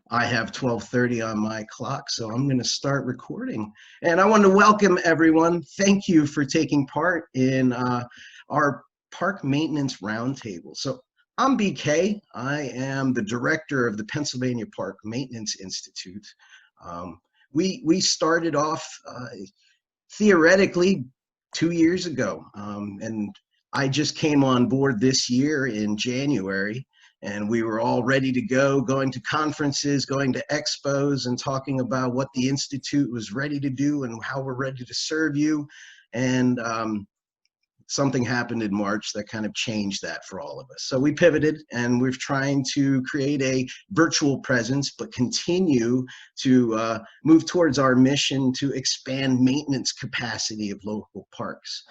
I have 12:30 on my clock, so I'm going to start recording. And I want to welcome everyone. Thank you for taking part in our park maintenance roundtable. So I'm BK. I am the director of the Pennsylvania Park Maintenance Institute. We started off theoretically 2 years ago, and I just came on board this year in January. And we were all ready to go, going to conferences, going to expos, and talking about what the Institute was ready to do and how we're ready to serve you. And something happened in March that kind of changed that for all of us. So we pivoted, and we're trying to create a virtual presence, but continue to move towards our mission to expand maintenance capacity of local parks.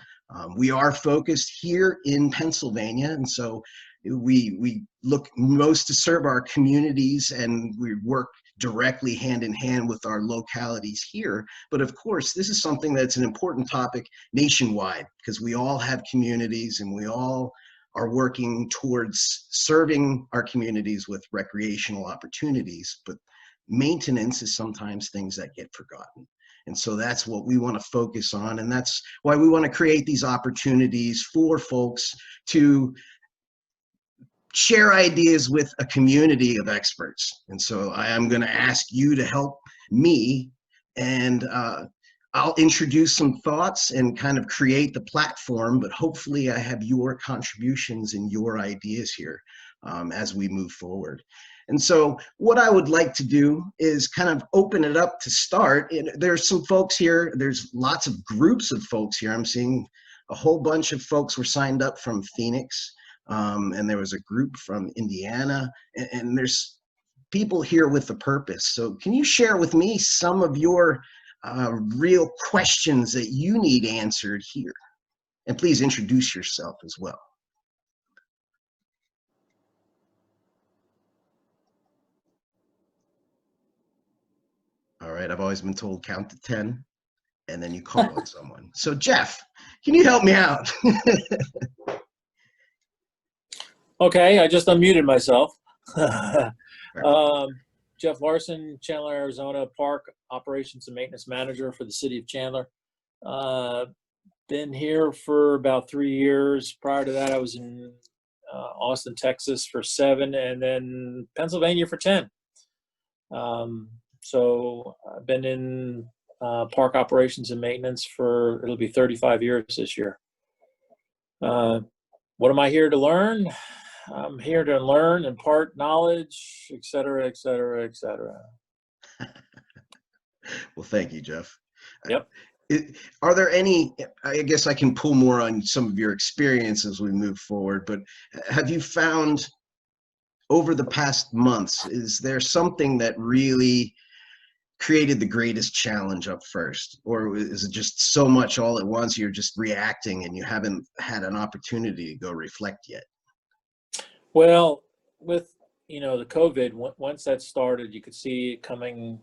We are focused here in Pennsylvania, and so we look most to serve our communities, and we work directly hand in hand with our localities here. But of course, this is something that's an important topic nationwide, because we all have communities and we all are working towards serving our communities with recreational opportunities. But maintenance is sometimes things that get forgotten. And so that's what we want to focus on. And that's why we want to create these opportunities for folks to share ideas with a community of experts. And so I am going to ask you to help me, and I'll introduce some thoughts and kind of create the platform, but hopefully I have your contributions and your ideas here as we move forward. And so what I would like to do is kind of open it up to start. There's some folks here, there's lots of groups of folks here. I'm seeing a whole bunch of folks were signed up from Phoenix. And there was a group from Indiana, and there's people here with a purpose. So can you share with me some of your real questions that you need answered here? And please introduce yourself as well. All right, I've always been told count to 10, and then you call on someone. So Jeff, can you help me out? Okay, I just unmuted myself. Jeff Larson, Chandler, Arizona, Park Operations and Maintenance Manager for the City of Chandler. Been here for about 3 years. Prior to that, I was in Austin, Texas for 7, and then Pennsylvania for 10. So I've been in park operations and maintenance for, it'll be 35 years this year. What am I here to learn? I'm here to learn, impart knowledge, et cetera, et cetera, et cetera. Well, thank you, Jeff. Yep. Are there any, I guess I can pull more on some of your experience as we move forward, but have you found over the past months, is there something that really created the greatest challenge up first? Or is it just so much all at once, you're just reacting and you haven't had an opportunity to go reflect yet? Well, with, the COVID, once that started, you could see it coming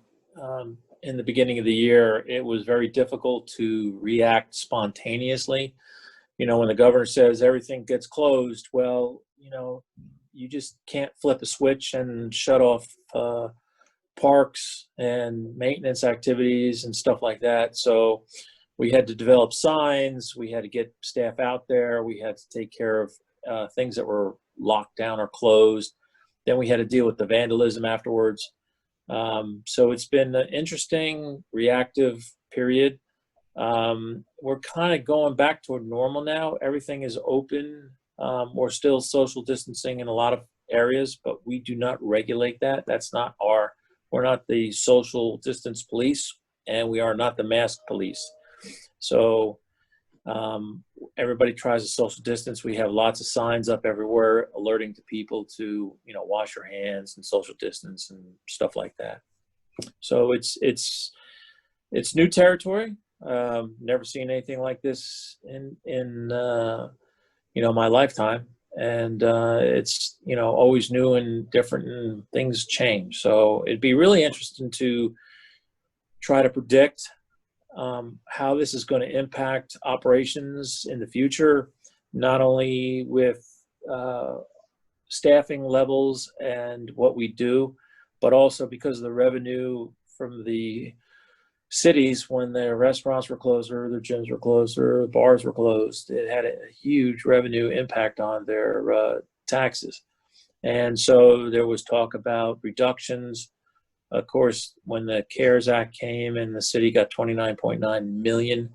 in the beginning of the year. It was very difficult to react spontaneously. When the governor says everything gets closed, well, you just can't flip a switch and shut off parks and maintenance activities and stuff like that. So we had to develop signs, we had to get staff out there, we had to take care of things that were locked down or closed. Then we had to deal with the vandalism afterwards. So it's been an interesting reactive period. We're kind of going back toward normal now. Everything is open. We're still social distancing in a lot of areas, but we do not regulate that. We're not the social distance police, and we are not the mask police. So everybody tries to social distance. We have lots of signs up everywhere alerting to people to, wash your hands and social distance and stuff like that. So it's new territory. Never seen anything like this in my lifetime. And it's, always new and different, and things change. So it'd be really interesting to try to predict how this is going to impact operations in the future, not only with staffing levels and what we do, but also because of the revenue from the cities when their restaurants were closed or their gyms were closed or bars were closed. It had a huge revenue impact on their taxes. And so there was talk about reductions. Of course, when the CARES Act came and the city got 29.9 million,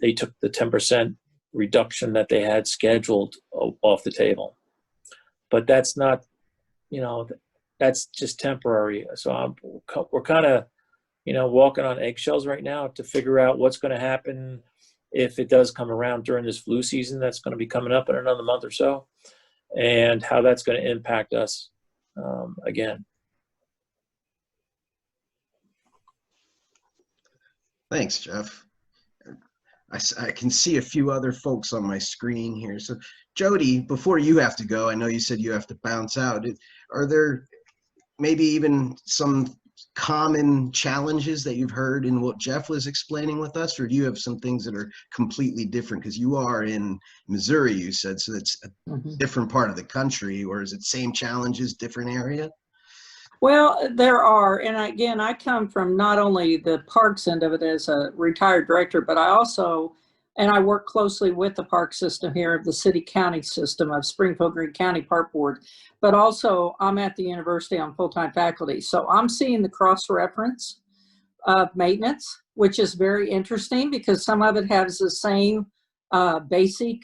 they took the 10% reduction that they had scheduled off the table. But that's not, that's just temporary. So we're kind of, walking on eggshells right now to figure out what's going to happen if it does come around during this flu season that's going to be coming up in another month or so, and how that's going to impact us again. Thanks, Jeff. I can see a few other folks on my screen here. So, Jody, before you have to go, I know you said you have to bounce out. Are there maybe even some common challenges that you've heard in what Jeff was explaining with us, or do you have some things that are completely different? Because you are in Missouri, you said, so it's a different part of the country, or is it same challenges, different area? Well, there are, and again, I come from not only the parks end of it as a retired director, but I work closely with the park system here of the city-county system of Springfield Green County Park Board, but also I'm at the university on full-time faculty. So I'm seeing the cross-reference of maintenance, which is very interesting because some of it has the same basic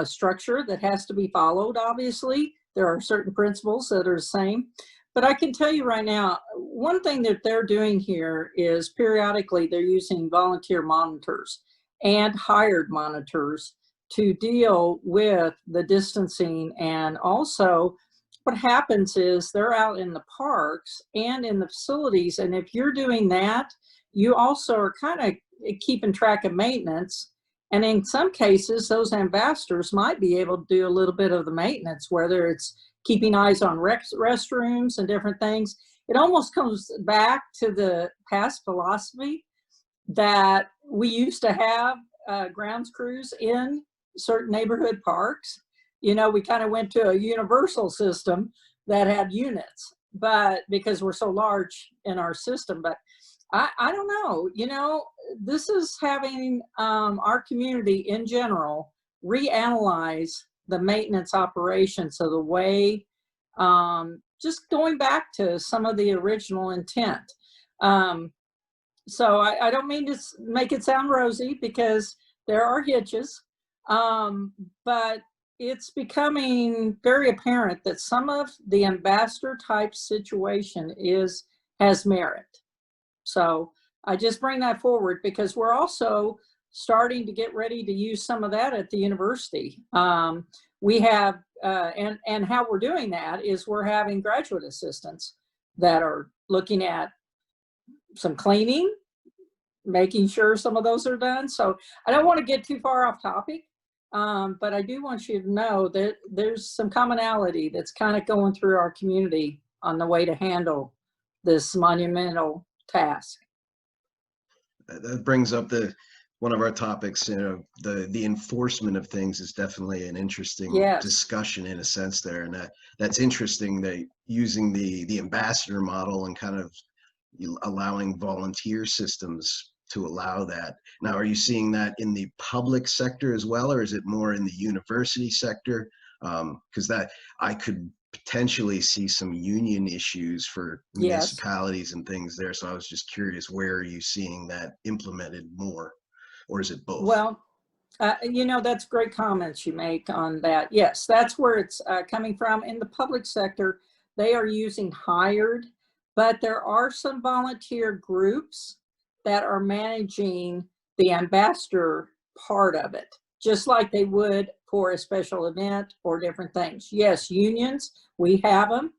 structure that has to be followed, obviously. There are certain principles that are the same. But I can tell you right now, one thing that they're doing here is periodically they're using volunteer monitors and hired monitors to deal with the distancing. And also what happens is they're out in the parks and in the facilities. And if you're doing that, you also are kind of keeping track of maintenance. And in some cases, those ambassadors might be able to do a little bit of the maintenance, whether it's keeping eyes on restrooms and different things. It almost comes back to the past philosophy that we used to have grounds crews in certain neighborhood parks. We kind of went to a universal system that had units, but because we're so large in our system. But I don't know, this is having our community in general reanalyze the maintenance operations of the way, just going back to some of the original intent. So I don't mean to make it sound rosy because there are hitches, but it's becoming very apparent that some of the ambassador type situation has merit. So I just bring that forward because we're also starting to get ready to use some of that at the university. We have, and how we're doing that is we're having graduate assistants that are looking at some cleaning, making sure some of those are done. So I don't want to get too far off topic, but I do want you to know that there's some commonality that's kind of going through our community on the way to handle this monumental task. That brings up one of our topics, the enforcement of things is definitely an interesting discussion in a sense there. And that's interesting that using the ambassador model and kind of allowing volunteer systems to allow that. Now, are you seeing that in the public sector as well, or is it more in the university sector? Because that I could potentially see some union issues for municipalities and things there. So I was just curious, where are you seeing that implemented more? Or is it both? Well, that's great comments you make on that. Yes, that's where it's coming from. In the public sector, they are using hired, but there are some volunteer groups that are managing the ambassador part of it, just like they would for a special event or different things. Yes, unions, we have them,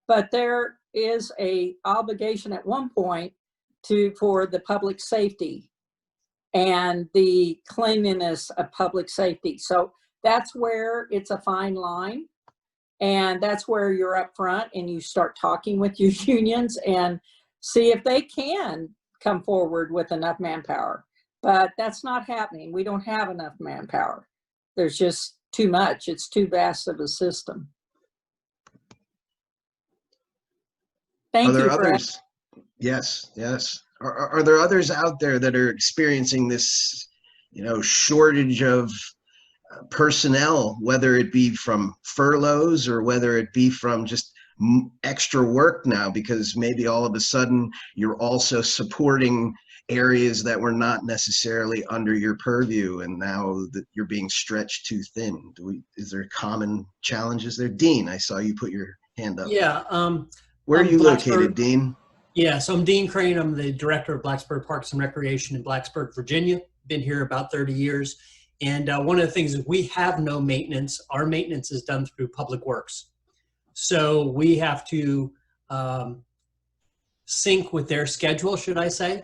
but there is a obligation at one point for the public safety and the cleanliness of public safety. So that's where it's a fine line. And that's where you're up front and you start talking with your unions and see if they can come forward with enough manpower. But that's not happening. We don't have enough manpower. There's just too much. It's too vast of a system. Thank there you for others? Yes, yes. Are there others out there that are experiencing this, shortage of personnel, whether it be from furloughs or whether it be from just extra work now, because maybe all of a sudden you're also supporting areas that were not necessarily under your purview, and now that you're being stretched too thin. Is there common challenges there? Dean, I saw you put your hand up. Yeah. Where are I'm you located, Dean? Yeah, so I'm Dean Crane. I'm the director of Blacksburg Parks and Recreation in Blacksburg, Virginia. Been here about 30 years. And one of the things is we have no maintenance. Our maintenance is done through Public Works. So we have to sync with their schedule, should I say.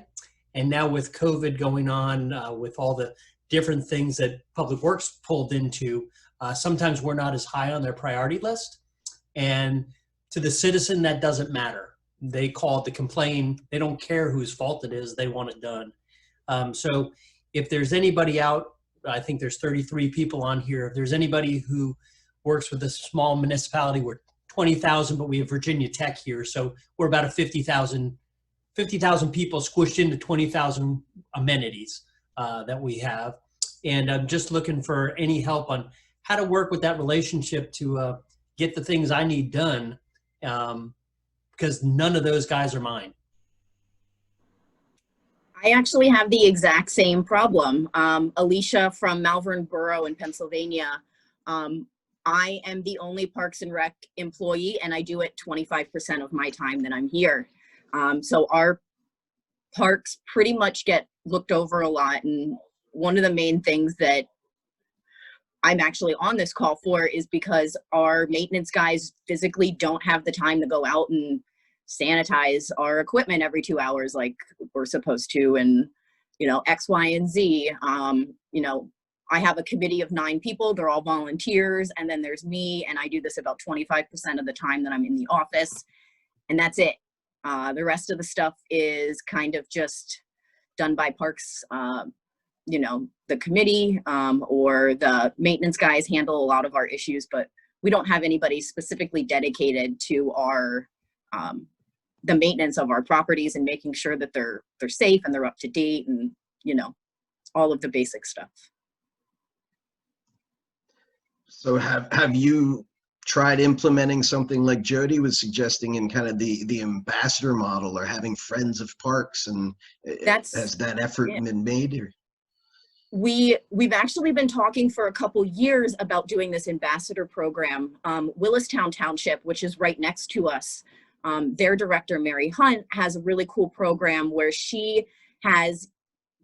And now with COVID going on, with all the different things that Public Works pulled into, sometimes we're not as high on their priority list. And to the citizen, that doesn't matter. They call to complain. They don't care whose fault it is. They want it done. So if there's anybody out, I think there's 33 people on here. If there's anybody who works with a small municipality, we're 20,000, but we have Virginia Tech here. So we're about a 50,000 people squished into 20,000 amenities that we have. And I'm just looking for any help on how to work with that relationship to get the things I need done. Because none of those guys are mine. I actually have the exact same problem. Alicia from Malvern Borough in Pennsylvania. I am the only Parks and Rec employee, and I do it 25% of my time that I'm here. So our parks pretty much get looked over a lot. And one of the main things that I'm actually on this call for is because our maintenance guys physically don't have the time to go out and sanitize our equipment every 2 hours like we're supposed to, and X, Y, and Z. I have a committee of 9 people. They're all volunteers, and then there's me, and I do this about 25% of the time that I'm in the office, and that's it. The rest of the stuff is kind of just done by Parks. The committee or the maintenance guys handle a lot of our issues, but we don't have anybody specifically dedicated to our the maintenance of our properties and making sure that they're safe and they're up to date, and all of the basic stuff. So have you tried implementing something like Jody was suggesting in kind of the ambassador model, or having friends of parks, and has that effort been made? Or? We've actually been talking for a couple years about doing this ambassador program. Willistown Township, which is right next to us, their director, Mary Hunt, has a really cool program where she has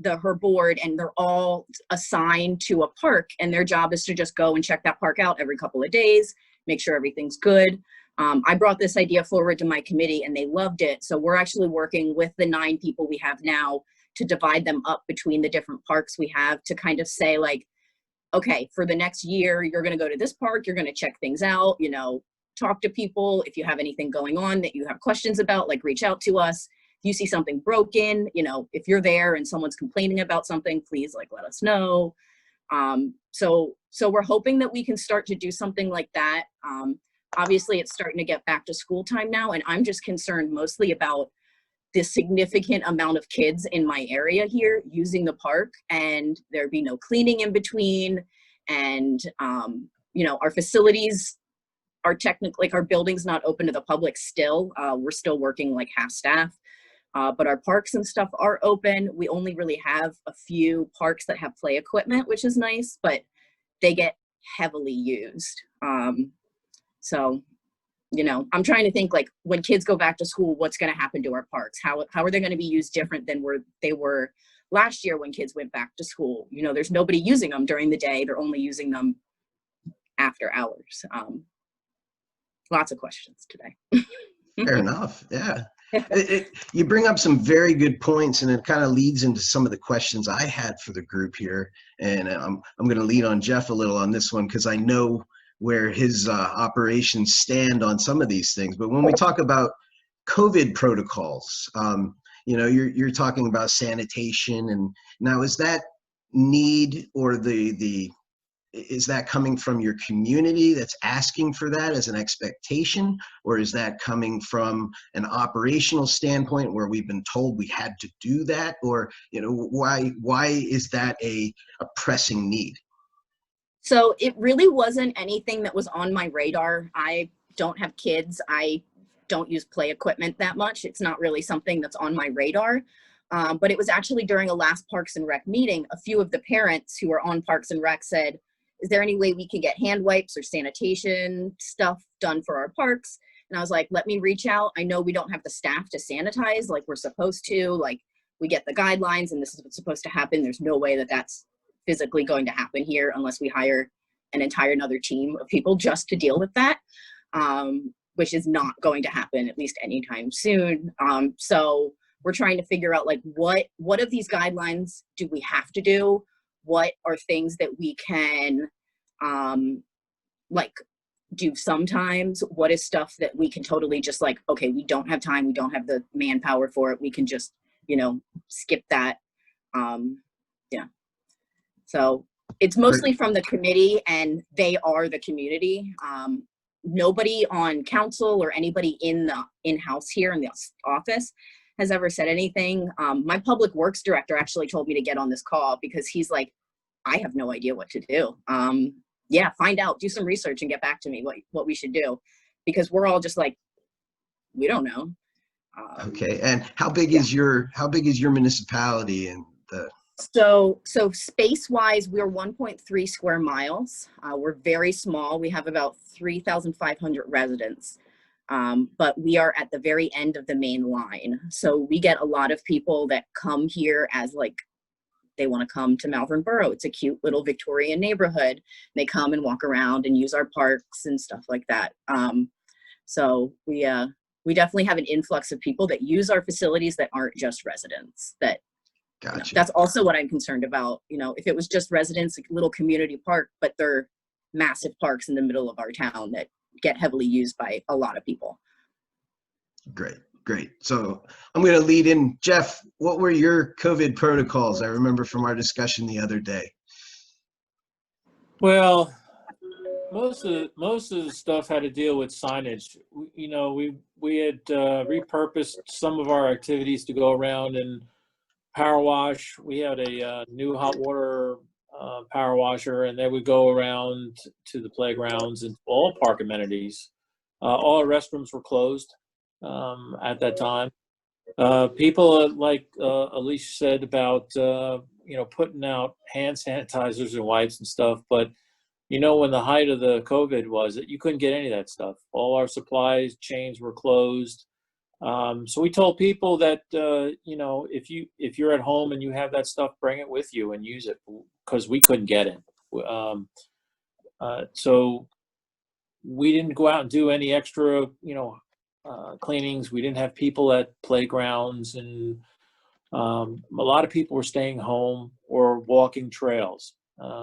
her board, and they're all assigned to a park, and their job is to just go and check that park out every couple of days, make sure everything's good. I brought this idea forward to my committee, and they loved it. So we're actually working with the 9 people we have now to divide them up between the different parks we have, to kind of say, like, okay, for the next year, you're going to go to this park, you're going to check things out, talk to people. If you have anything going on that you have questions about, like, reach out to us. If you see something broken, if you're there and someone's complaining about something, please, let us know. So we're hoping that we can start to do something like that. Obviously, it's starting to get back to school time now, and I'm just concerned mostly about the significant amount of kids in my area here using the park, and there be no cleaning in between. And, our facilities are technically, our building's not open to the public still. We're still working half staff. But our parks and stuff are open. We only really have a few parks that have play equipment, which is nice, but they get heavily used. So, I'm trying to think, when kids go back to school, what's going to happen to our parks? How are they going to be used different than they were last year when kids went back to school? There's nobody using them during the day. They're only using them after hours. Lots of questions today. Fair enough. Yeah. You bring up some very good points, and it kind of leads into some of the questions I had for the group here. And I'm going to lead on Jeff a little on this one, because I know where his operations stand on some of these things. But when we talk about COVID protocols, you're talking about sanitation, and now is that need, or the is that coming from your community that's asking for that as an expectation, or is that coming from an operational standpoint where we've been told we had to do that? Or, why is that a pressing need? So it really wasn't anything that was on my radar. I don't have kids. I don't use play equipment that much. It's not really something that's on my radar. But it was actually during a last Parks and Rec meeting, a few of the parents who were on Parks and Rec said, is there any way we can get hand wipes or sanitation stuff done for our parks? And I was like, let me reach out. I know we don't have the staff to sanitize like we're supposed to. Like, we get the guidelines and this is what's supposed to happen. There's no way that that's physically going to happen here unless we hire an entire another team of people just to deal with that, which is not going to happen at least anytime soon. So we're trying to figure out like what of these guidelines do we have to do? What are things that we can like do sometimes? What is stuff that we can totally just like, okay, we don't have time, we don't have the manpower for it, we can just, skip that. Yeah. So it's mostly from the committee, and they are the community. Nobody on council or anybody in the in-house here in the office has ever said anything. My public works director actually told me to get on this call because he's like, I have no idea what to do. Yeah, find out, do some research and get back to me what we should do, because we're all just like, we don't know. Okay, and how big is your municipality and the? So space-wise, we're 1.3 square miles. We're very small. We have about 3,500 residents, but we are at the very end of the main line. So we get a lot of people that come here as like, they want to come to Malvern Borough. It's a cute little Victorian neighborhood. They come and walk around and use our parks and stuff like that. So we definitely have an influx of people that use our facilities that aren't just residents. Gotcha. That's also what I'm concerned about. If it was just residents, a little community park, but they're massive parks in the middle of our town that get heavily used by a lot of people. Great. So I'm going to lead in. Jeff, what were your COVID protocols? I remember from our discussion the other day. Well, most of the stuff had to deal with signage. We had repurposed some of our activities to go around and power wash. We had a new hot water power washer, and they would go around to the playgrounds and all park amenities. All our restrooms were closed at that time. People like Alicia said about putting out hand sanitizers and wipes and stuff, but when the height of the COVID was that you couldn't get any of that stuff. All our supplies chains were closed. So we told people that if you're at home and you have that stuff, bring it with you and use it, because we couldn't get it. So we didn't go out and do any extra cleanings. We didn't have people at playgrounds, and a lot of people were staying home or walking trails,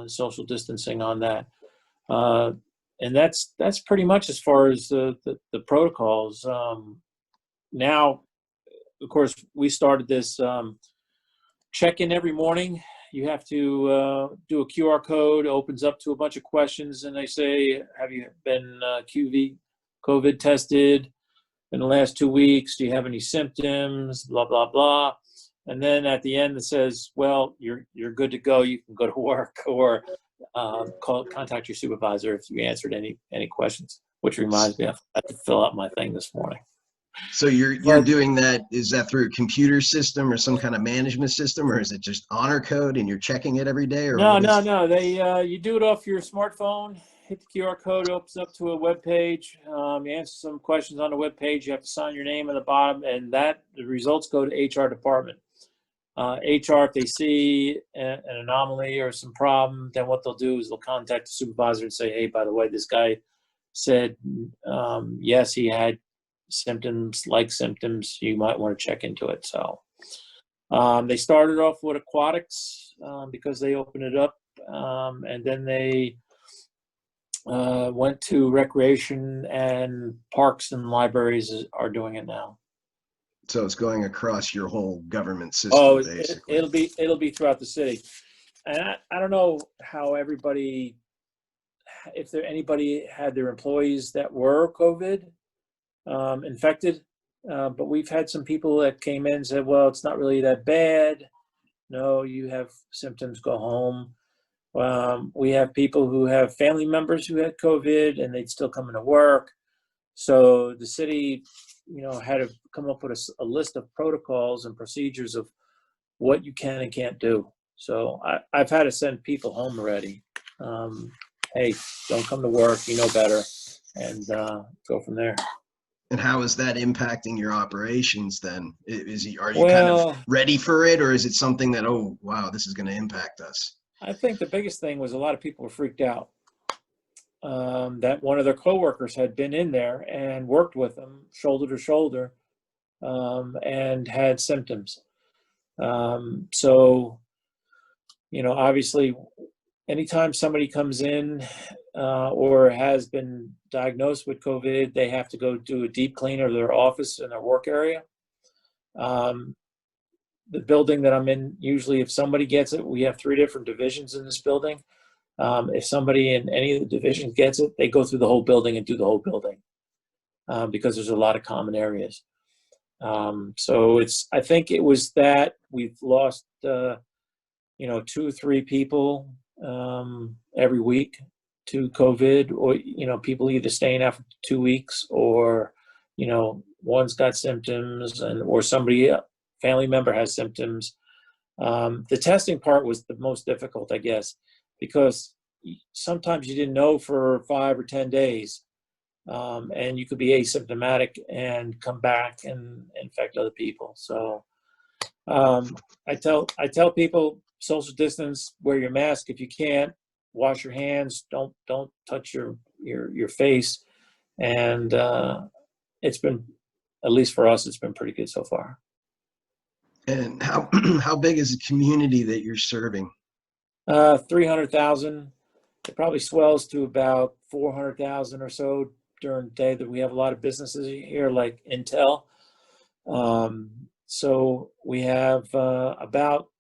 social distancing on that. And that's pretty much as far as the protocols. Now, of course, we started this check-in every morning. You have to do a QR code, opens up to a bunch of questions, and they say, have you been COVID tested in the last 2 weeks? Do you have any symptoms? Blah, blah, blah. And then at the end it says, well, you're good to go. You can go to work, or contact your supervisor if you answered any questions, which reminds me, I had to fill out my thing this morning. So you're doing that, is that through a computer system or some kind of management system, or is it just honor code and you're checking it every day? Or No. They you do it off your smartphone, hit the QR code, opens up to a web page. You answer some questions on the web page. You have to sign your name at the bottom, and the results go to HR department. HR, if they see an anomaly or some problem, then what they'll do is they'll contact the supervisor and say, hey, by the way, this guy said yes, he had symptoms, you might want to check into it. So they started off with aquatics because they opened it up, and then they went to recreation, and parks and libraries are doing it now. So it's going across your whole government system, basically. It'll be throughout the city. And I don't know how everybody if anybody had their employees that were COVID infected. But we've had some people that came in and said, well, it's not really that bad. No, you have symptoms, go home. We have people who have family members who had COVID and they'd still come into work. So the city, had to come up with a list of protocols and procedures of what you can and can't do. So I've had to send people home already. Hey, don't come to work, you know better, and go from there. And how is that impacting your operations then? Are you kind of ready for it, or is it something that, oh, wow, this is going to impact us? I think the biggest thing was a lot of people were freaked out that one of their coworkers had been in there and worked with them shoulder to shoulder and had symptoms. So, obviously, anytime somebody comes in or has been diagnosed with COVID, they have to go do a deep clean of their office and their work area. The building that I'm in, usually if somebody gets it, we have 3 different divisions in this building. If somebody in any of the divisions gets it, they go through the whole building and do the whole building because there's a lot of common areas. So I think it was that we've lost, 2 or 3 people every week to COVID, or, people either staying out for 2 weeks or, one's got symptoms or somebody, family member has symptoms. The testing part was the most difficult, I guess, because sometimes you didn't know for 5 or 10 days. And you could be asymptomatic and come back and infect other people. So I tell people, social distance, wear your mask if you can't, wash your hands, don't touch your face, and it's been, at least for us, it's been pretty good so far. And how big is the community that you're serving? 300,000. It probably swells to about 400,000 or so during the day that we have a lot of businesses here, like Intel. So we have about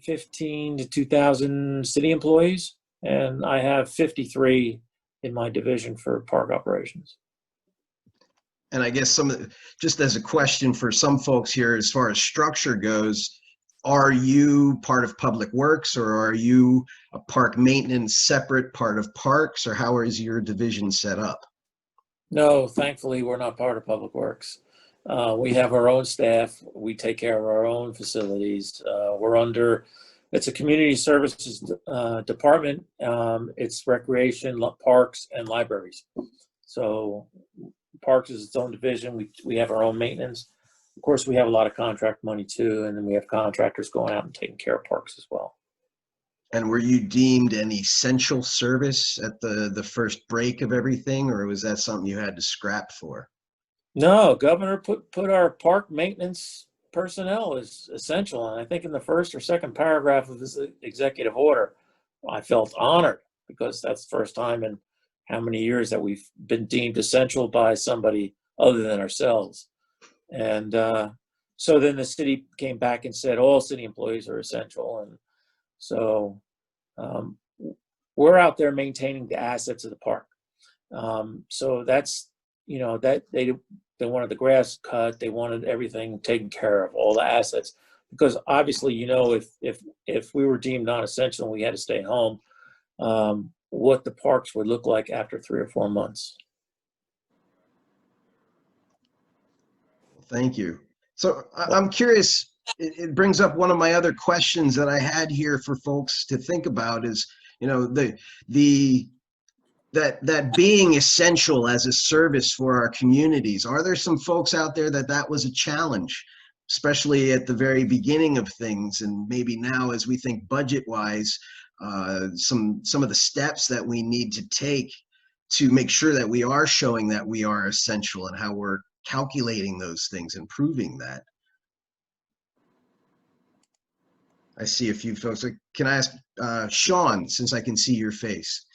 15 to 2,000 city employees, and I have 53 in my division for park operations. And I guess just as a question for some folks here, as far as structure goes, are you part of Public Works, or are you a park maintenance separate part of parks, or how is your division set up? No, thankfully, we're not part of Public Works. We have our own staff. We take care of our own facilities. It's a community services department. It's recreation, parks, and libraries. So parks is its own division. We have our own maintenance. Of course, we have a lot of contract money too, and then we have contractors going out and taking care of parks as well. And were you deemed an essential service at the first break of everything, or was that something you had to scrap for? No, Governor put our park maintenance personnel as essential, and I think in the first or second paragraph of this executive order, I felt honored because that's the first time in how many years that we've been deemed essential by somebody other than ourselves. And so then the city came back and said all city employees are essential, and so we're out there maintaining the assets of the park. So that's, that they wanted the grass cut, they wanted everything taken care of, all the assets, because obviously, if we were deemed non-essential and we had to stay home, what the parks would look like after 3 or 4 months. Thank you. So I'm curious, it brings up one of my other questions that I had here for folks to think about is, that being essential as a service for our communities. Are there some folks out there that was a challenge, especially at the very beginning of things, and maybe now as we think budget-wise, some of the steps that we need to take to make sure that we are showing that we are essential, and how we're calculating those things and proving that? I see a few folks. Can I ask Sean, since I can see your face?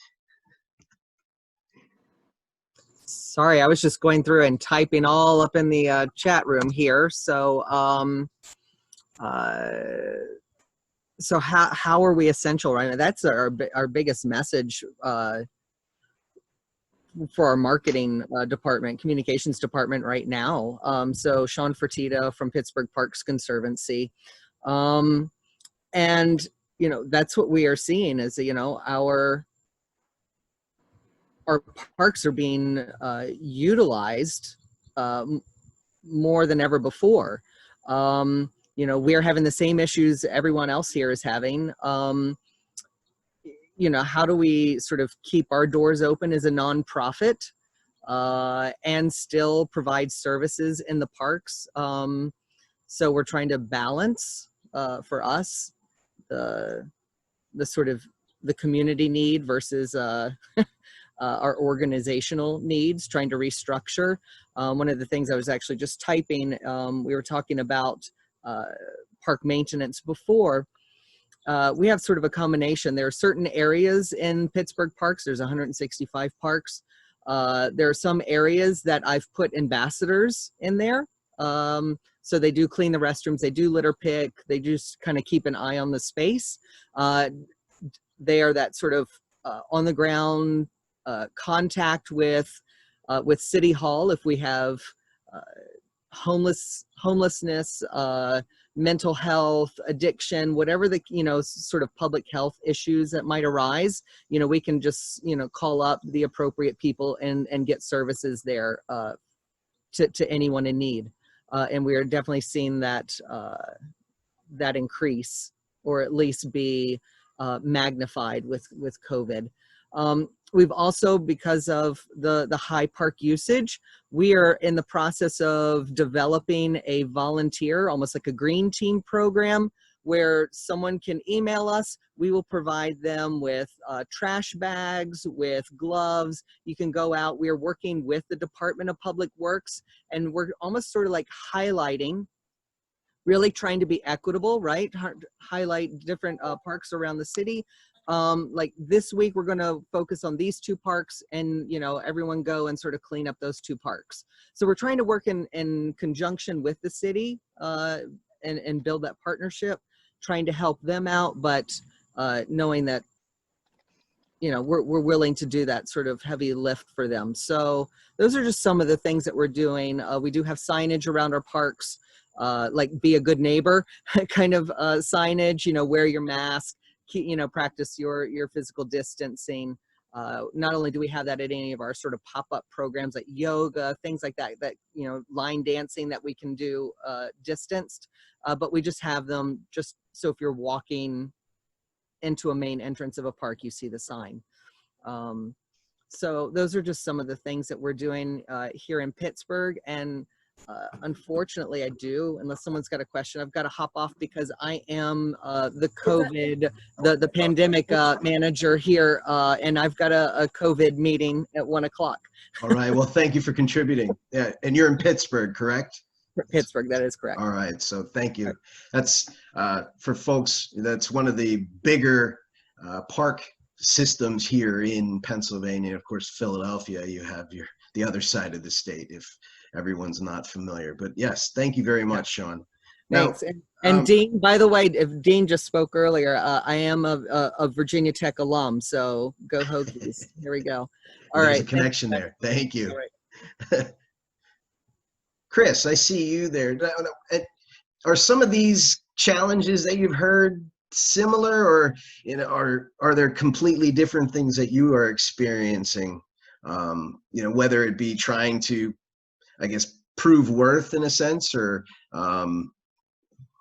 Sorry, I was just going through and typing all up in the chat room here. So, so how are we essential right now? That's our biggest message for our marketing department, communications department right now. So Sean Fertitta from Pittsburgh Parks Conservancy. And, you know, that's what we are seeing is, you know, our parks are being utilized more than ever before. You know, we're having the same issues everyone else here is having. You know, how do we sort of keep our doors open as a nonprofit and still provide services in the parks? So we're trying to balance for us the sort of the community need versus our organizational needs, trying to restructure. One of the things I was actually just typing, we were talking about park maintenance before. We have sort of a combination. There are certain areas in Pittsburgh parks, there's 165 parks. There are some areas that I've put ambassadors in there. So they do clean the restrooms, they do litter pick, they just kind of keep an eye on the space. They are that sort of on the ground contact with City Hall if we have homelessness, mental health, addiction, whatever the, you know, sort of public health issues that might arise, you know, we can just, you know, call up the appropriate people and get services there to anyone in need. And we are definitely seeing that that increase, or at least be magnified with COVID. We've also, because of the high park usage, we are in the process of developing a volunteer, almost like a green team program, where someone can email us. We will provide them with trash bags, with gloves. You can go out. We are working with the Department of Public Works, and we're almost sort of like highlighting, really trying to be equitable, right? Highlight different parks around the city. Like this week, we're going to focus on these 2 parks, and, you know, everyone go and sort of clean up those 2 parks. So we're trying to work in conjunction with the city and build that partnership, trying to help them out, but knowing that, you know, we're willing to do that sort of heavy lift for them. So those are just some of the things that we're doing. We do have signage around our parks, like be a good neighbor kind of signage, you know, wear your mask, you know, practice your physical distancing. Not only do we have that at any of our sort of pop-up programs like yoga, things like that, you know, line dancing that we can do distanced, but we just have them just so if you're walking into a main entrance of a park, you see the sign. So those are just some of the things that we're doing here in Pittsburgh. And unfortunately, I do, unless someone's got a question, I've got to hop off because I am the COVID, the pandemic manager here, and I've got a COVID meeting at 1 o'clock. All right. Well, thank you for contributing. Yeah, and you're in Pittsburgh, correct? Pittsburgh, that is correct. All right. So thank you. That's for folks, that's one of the bigger park systems here in Pennsylvania. Of course, Philadelphia, you have the other side of the state if everyone's not familiar. But yes, thank you very much, Sean. Thanks. And Dean, by the way, if Dean just spoke earlier, I am a Virginia Tech alum, so go Hokies. Here we go. All right. There's a connection there. Thank you. Chris, I see you there. Are some of these challenges that you've heard similar, or, you know, are there completely different things that you are experiencing? You know, whether it be trying to, I guess, prove worth in a sense, or there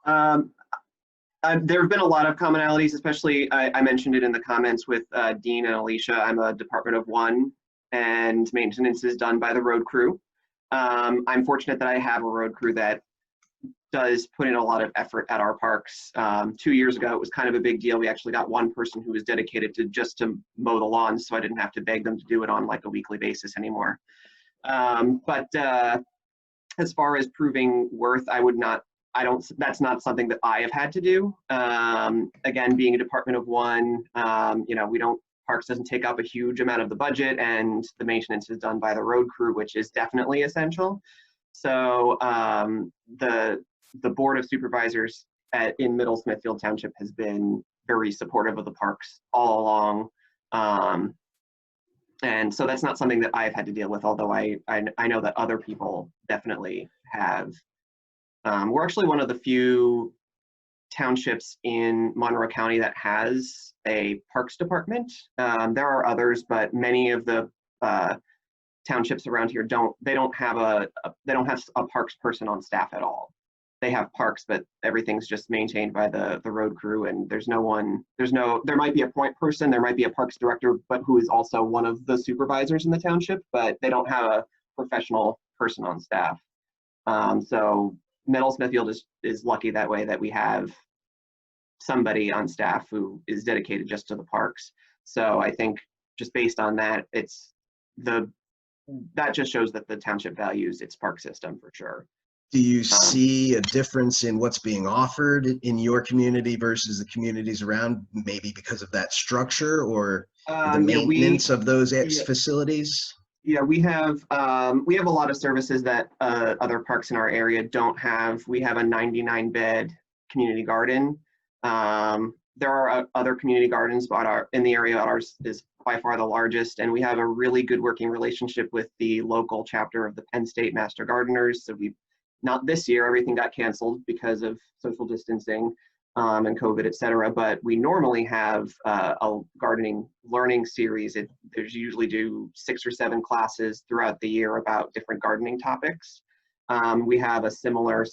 have been a lot of commonalities, especially I mentioned it in the comments with Dean and Alicia. I'm a Department of 1, and maintenance is done by the road crew. I'm fortunate that I have a road crew that does put in a lot of effort at our parks. 2 years ago, it was kind of a big deal. We actually got one person who was dedicated to just to mow the lawns, so I didn't have to beg them to do it on like a weekly basis anymore. But as far as proving worth, that's not something that I have had to do. Again, being a Department of 1, you know, Parks doesn't take up a huge amount of the budget, and the maintenance is done by the road crew, which is definitely essential. So the Board of Supervisors in Middle Smithfield Township has been very supportive of the parks all along. And so that's not something that I've had to deal with, although I know that other people definitely have. We're actually one of the few townships in Monroe County that has a parks department. There are others, but many of the townships around here don't have a parks person on staff at all. They have parks, but everything's just maintained by the road crew, and there might be a point person, there might be a parks director, but who is also one of the supervisors in the township, but they don't have a professional person on staff. So Middle Smithfield is lucky that way, that we have somebody on staff who is dedicated just to the parks. So I think just based on that, that just shows that the township values its park system for sure. Do you see a difference in what's being offered in your community versus the communities around, maybe because of that structure or the maintenance of those facilities? Yeah, we have a lot of services that other parks in our area don't have. We have a 99-bed community garden. There are other community gardens, but in the area, ours is by far the largest, and we have a really good working relationship with the local chapter of the Penn State Master Gardeners. So not this year, everything got canceled because of social distancing and COVID, et cetera, but we normally have a gardening learning series. There's usually do 6 or 7 classes throughout the year about different gardening topics. We have a similar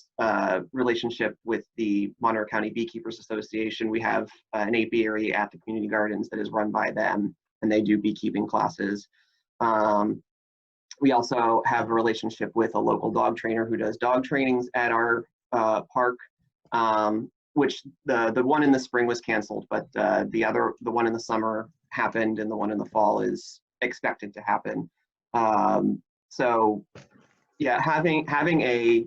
relationship with the Monroe County Beekeepers Association. We have an apiary at the community gardens that is run by them, and they do beekeeping classes. We also have a relationship with a local dog trainer who does dog trainings at our park, which the one in the spring was canceled, but the one in the summer happened, and the one in the fall is expected to happen. So yeah, having a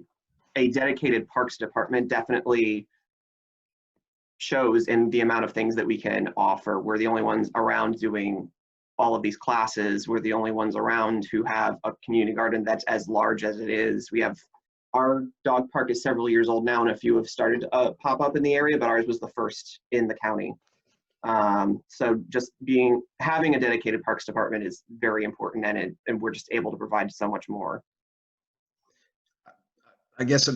dedicated parks department definitely shows in the amount of things that we can offer. We're the only ones around doing all of these classes. We're the only ones around who have a community garden that's as large as it is. Our dog park is several years old now, and a few have started to pop up in the area, but ours was the first in the county. So just having a dedicated parks department is very important, and we're just able to provide so much more. I guess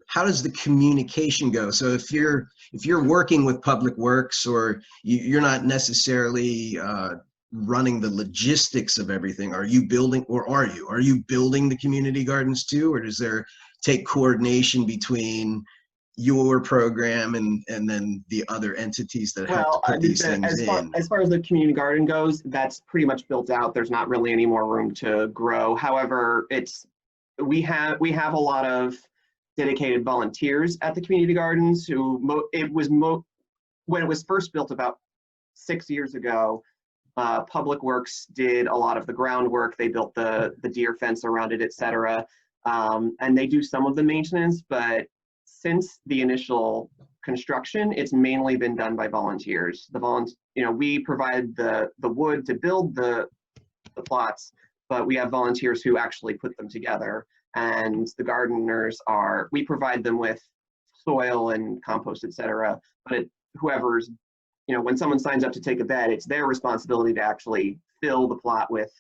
how does the communication go? So if you're working with Public Works, or you're not necessarily running the logistics of everything, are you building the community gardens too, or does there take coordination between your program and then the other entities that have to put these things in? As far as the community garden goes, that's pretty much built out. There's not really any more room to grow. However, we have a lot of dedicated volunteers at the community gardens who when it was first built about 6 years ago, Public Works did a lot of the groundwork. They built the deer fence around it, et cetera. And they do some of the maintenance, but since the initial construction, it's mainly been done by volunteers. We provide the wood to build the plots, but we have volunteers who actually put them together. And the gardeners we provide them with soil and compost, et cetera. But whoever's, when someone signs up to take a bed, it's their responsibility to actually fill the plot with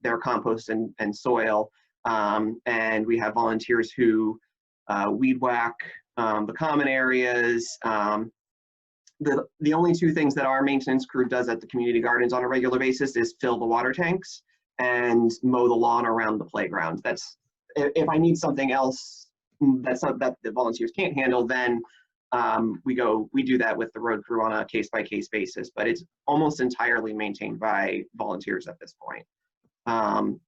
their compost and soil. And we have volunteers who weed whack the common areas. The only 2 things that our maintenance crew does at the community gardens on a regular basis is fill the water tanks and mow the lawn around the playground. If I need something else that the volunteers can't handle, then we do that with the road crew on a case-by-case basis, but it's almost entirely maintained by volunteers at this point.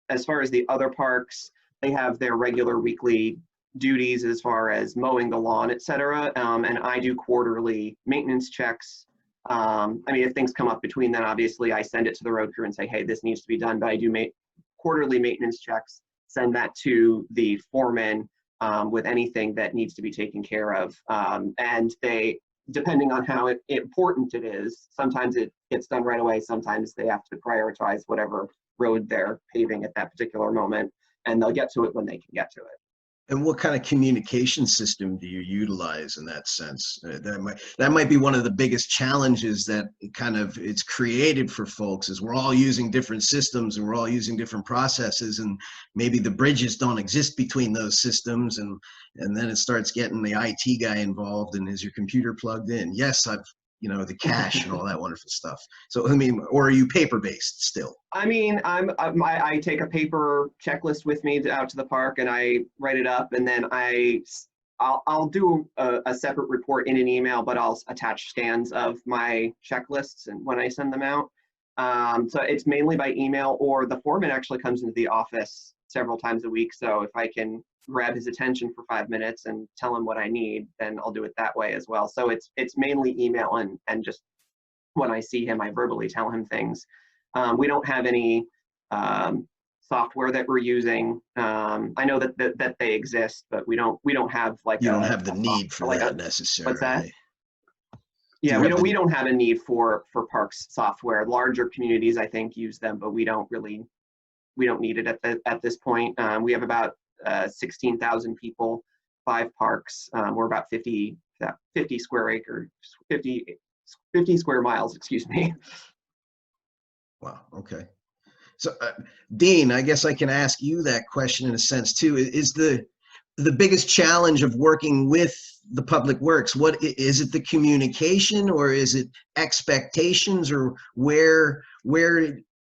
As far as the other parks, they have their regular weekly duties as far as mowing the lawn, et cetera, and I do quarterly maintenance checks. If things come up between then, obviously I send it to the road crew and say, hey, this needs to be done, but I do make quarterly maintenance checks, send that to the foreman with anything that needs to be taken care of. And depending on how important it is, sometimes it gets done right away, sometimes they have to prioritize whatever road they're paving at that particular moment, and they'll get to it when they can get to it. And what kind of communication system do you utilize in that sense? That might be one of the biggest challenges that it's created for folks, is we're all using different systems and we're all using different processes, and maybe the bridges don't exist between those systems, and then it starts getting the IT guy involved, and is your computer plugged in? Yes, I've, the cache and all that wonderful stuff. So, I mean, or are you paper-based still? I mean, I take a paper checklist with me out to the park, and I write it up, and then I'll do a separate report in an email, but I'll attach scans of my checklists and when I send them out. So it's mainly by email, or the foreman actually comes into the office several times a week. So if I can grab his attention for 5 minutes and tell him what I need, then I'll do it that way as well. So it's mainly email, and just when I see him, I verbally tell him things. We don't have any software that we're using. I know that they exist, but we don't have like you don't have the need for like that necessarily. What's that? Yeah, we don't have a need for parks software. Larger communities, I think, use them, but we don't need it at this point. We have about 16,000 people, 5 parks. We're about 50 square miles, excuse me. Wow. Okay. So, Dean, I guess I can ask you that question in a sense too. Is the biggest challenge of working with the public works, what is it, the communication, or is it expectations, or where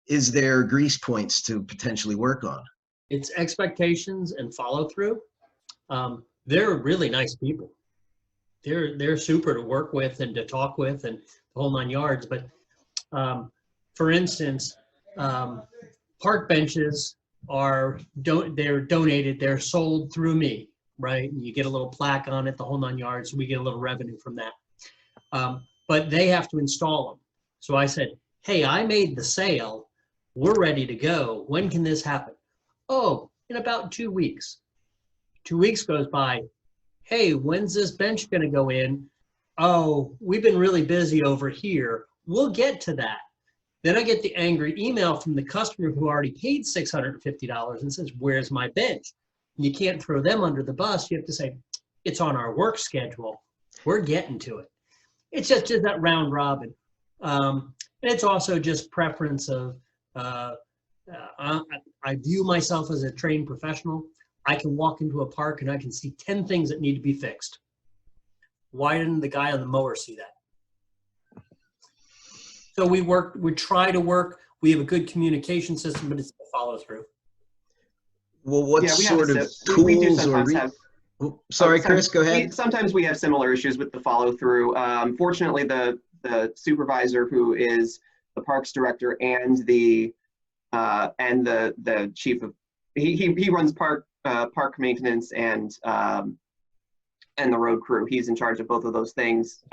is there grease points to potentially work on? It's expectations and follow through. They're really nice people. They're super to work with and to talk with and the whole 9 yards. But for instance, park benches they're donated, they're sold through me, right? And you get a little plaque on it, the whole 9 yards. We get a little revenue from that. But they have to install them. So I said, hey, I made the sale. We're ready to go. When can this happen? Oh, in about 2 weeks. 2 weeks goes by. Hey, when's this bench going to go in? Oh, we've been really busy over here. We'll get to that. Then I get the angry email from the customer who already paid $650 and says, where's my bench? And you can't throw them under the bus. You have to say, it's on our work schedule. We're getting to it. It's just that round robin. And it's also just preference of, I view myself as a trained professional. I can walk into a park and I can see 10 things that need to be fixed. Why didn't the guy on the mower see that? So we try to work. We have a good communication system, but it's the follow through. Well, what sort of tools sorry, Chris, go ahead. Sometimes we have similar issues with the follow through. Fortunately, the supervisor, who is the parks director and the chief of, he runs park maintenance and the road crew. He's in charge of both of those things.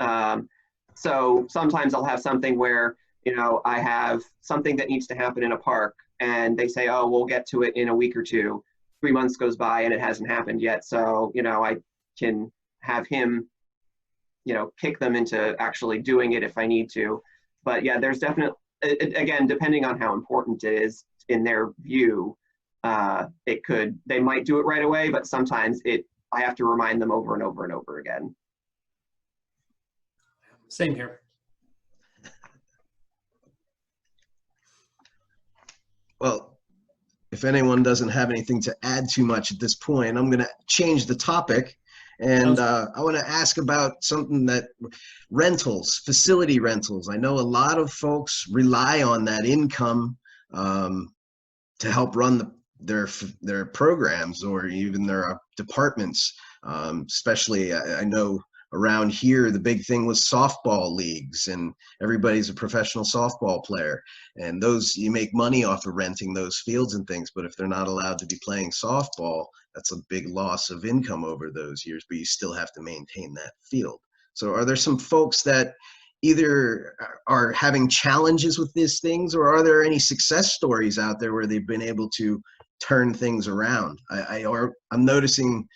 So sometimes I'll have something where, I have something that needs to happen in a park, and they say, oh, we'll get to it in a week or two. 3 months goes by and it hasn't happened yet. So, I can have him, kick them into actually doing it if I need to. But yeah, there's definitely, again, depending on how important it is in their view, they might do it right away, but sometimes I have to remind them over and over and over again. Same here. Well, if anyone doesn't have anything to add too much at this point, I'm going to change the topic. And I want to ask about something that rentals, facility rentals. I know a lot of folks rely on that income to help run their programs or even their departments. Especially, I know around here, the big thing was softball leagues, and everybody's a professional softball player. And those, you make money off of renting those fields and things, but if they're not allowed to be playing softball, that's a big loss of income over those years, but you still have to maintain that field. So are there some folks that either are having challenges with these things, or are there any success stories out there where they've been able to turn things around? I'm noticing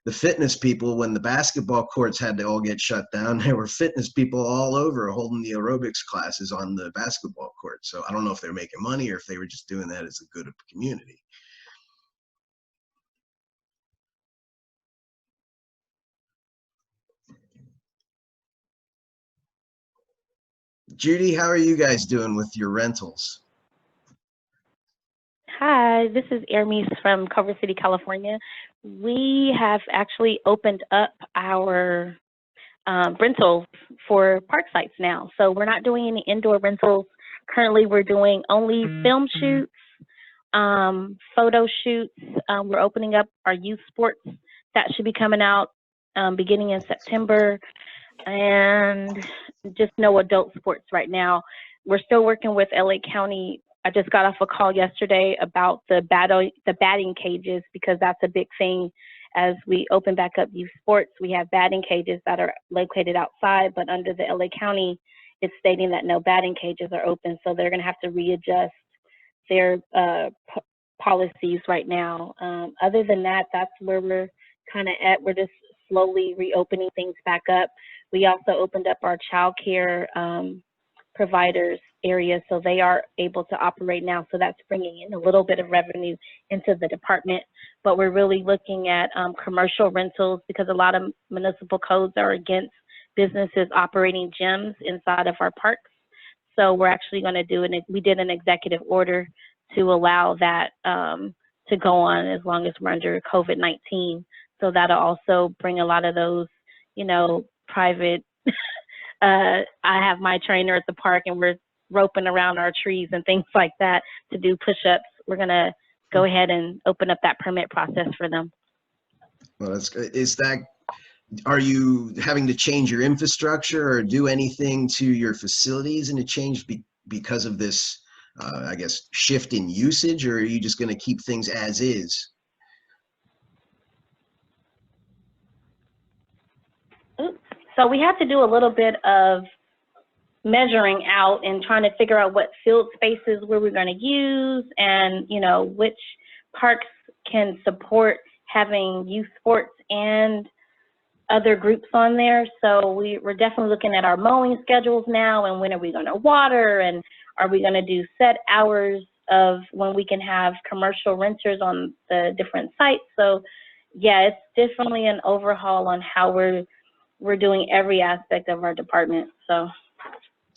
the fitness people, when the basketball courts had to all get shut down, there were fitness people all over holding the aerobics classes on the basketball court. So I don't know if they're making money or if they were just doing that as a good of the community. Judy, how are you guys doing with your rentals? Hi, this is Ermies from Culver City, California. We have actually opened up our rentals for park sites now. So we're not doing any indoor rentals. Currently, we're doing only film shoots, photo shoots. We're opening up our youth sports. That should be coming out beginning in September. And just no adult sports right now. We're still working with LA County. I just got off a call yesterday about the batting cages, because that's a big thing. As we open back up youth sports, we have batting cages that are located outside, but under the LA County, it's stating that no batting cages are open. So they're going to have to readjust their policies right now. Other than that, that's where we're kind of at. We're just slowly reopening things back up. We also opened up our child care providers area, so they are able to operate now. So that's bringing in a little bit of revenue into the department. But we're really looking at commercial rentals, because a lot of municipal codes are against businesses operating gyms inside of our parks. So we're actually going to do we did an executive order to allow that to go on as long as we're under COVID-19. So that'll also bring a lot of those, private, I have my trainer at the park and we're roping around our trees and things like that to do push-ups. We're going to go ahead and open up that permit process for them. Well, are you having to change your infrastructure or do anything to your facilities and to change because of this, I guess, shift in usage, or are you just going to keep things as is? So we have to do a little bit of measuring out and trying to figure out what field spaces where we're going to use, and which parks can support having youth sports and other groups on there. So we're definitely looking at our mowing schedules now, and when are we going to water, and are we going to do set hours of when we can have commercial renters on the different sites. So yeah, it's definitely an overhaul on how we're doing every aspect of our department. So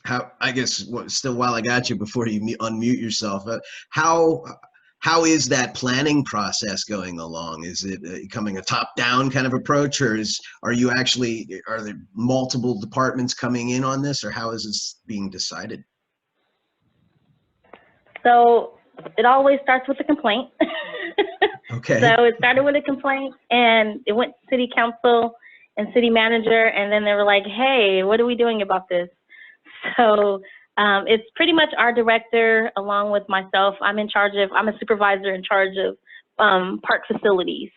I guess still, while I got you, before you unmute yourself, how is that planning process going along? Is it becoming a top-down kind of approach, or are there multiple departments coming in on this, or how is this being decided? So it always starts with a complaint. Okay. So it started with a complaint, and it went to city council and city manager, and then they were like, hey, what are we doing about this? So it's pretty much our director along with myself. I'm a supervisor in charge of park facilities.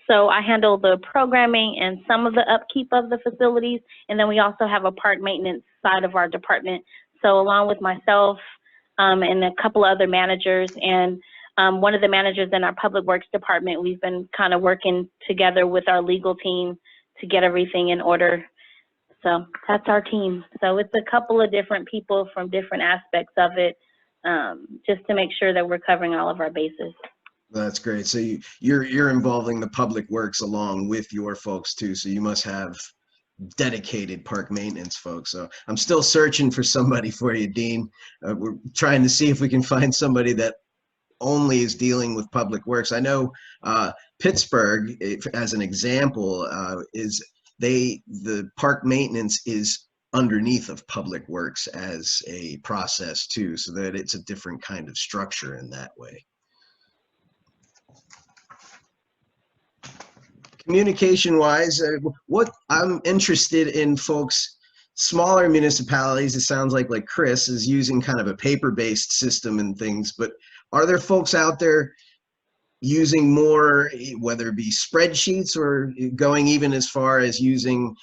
So I handle the programming and some of the upkeep of the facilities, and then we also have a park maintenance side of our department. So along with myself and a couple other managers, and one of the managers in our public works department, we've been kind of working together with our legal team to get everything in order. So that's our team. So it's a couple of different people from different aspects of it, just to make sure that we're covering all of our bases. That's great. So you're involving the public works along with your folks too. So you must have dedicated park maintenance folks. So I'm still searching for somebody for you, Dean. We're trying to see if we can find somebody that only is dealing with public works. I know Pittsburgh, as an example, the park maintenance is underneath of public works as a process too, so that it's a different kind of structure in that way. Communication wise, what I'm interested in, folks, smaller municipalities, it sounds like Chris is using kind of a paper-based system and things, but are there folks out there using more, whether it be spreadsheets or going even as far as using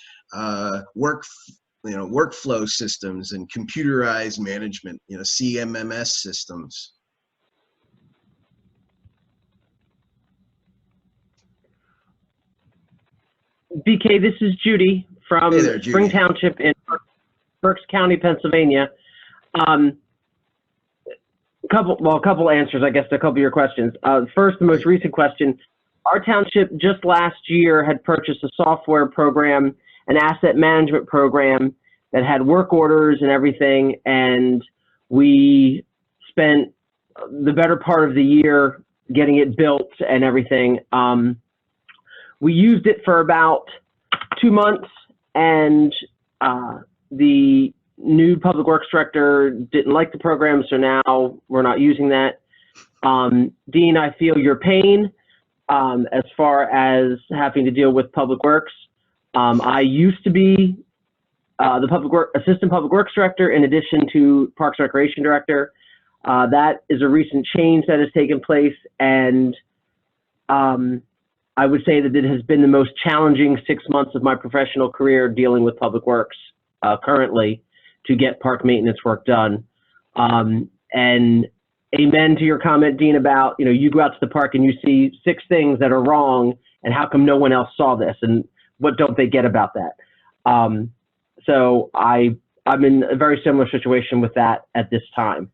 workflow systems and computerized management, CMMS systems? BK, this is Judy from Hey there, Judy. Spring Township in Berks County, Pennsylvania. A couple answers, I guess, to a couple of your questions. First, the most recent question. Our township just last year had purchased a software program, an asset management program that had work orders and everything, and we spent the better part of the year getting it built and everything. We used it for about 2 months, and the new public works director didn't like the program, so now we're not using that. Dean, I feel your pain as far as having to deal with public works. I used to be the assistant public works director in addition to Parks and Recreation director. That is a recent change that has taken place, and I would say that it has been the most challenging 6 months of my professional career dealing with public works currently to get park maintenance work done. And amen to your comment, Dean, about, you go out to the park and you see 6 things that are wrong, and how come no one else saw this, and what don't they get about that? So I'm in a very similar situation with that at this time.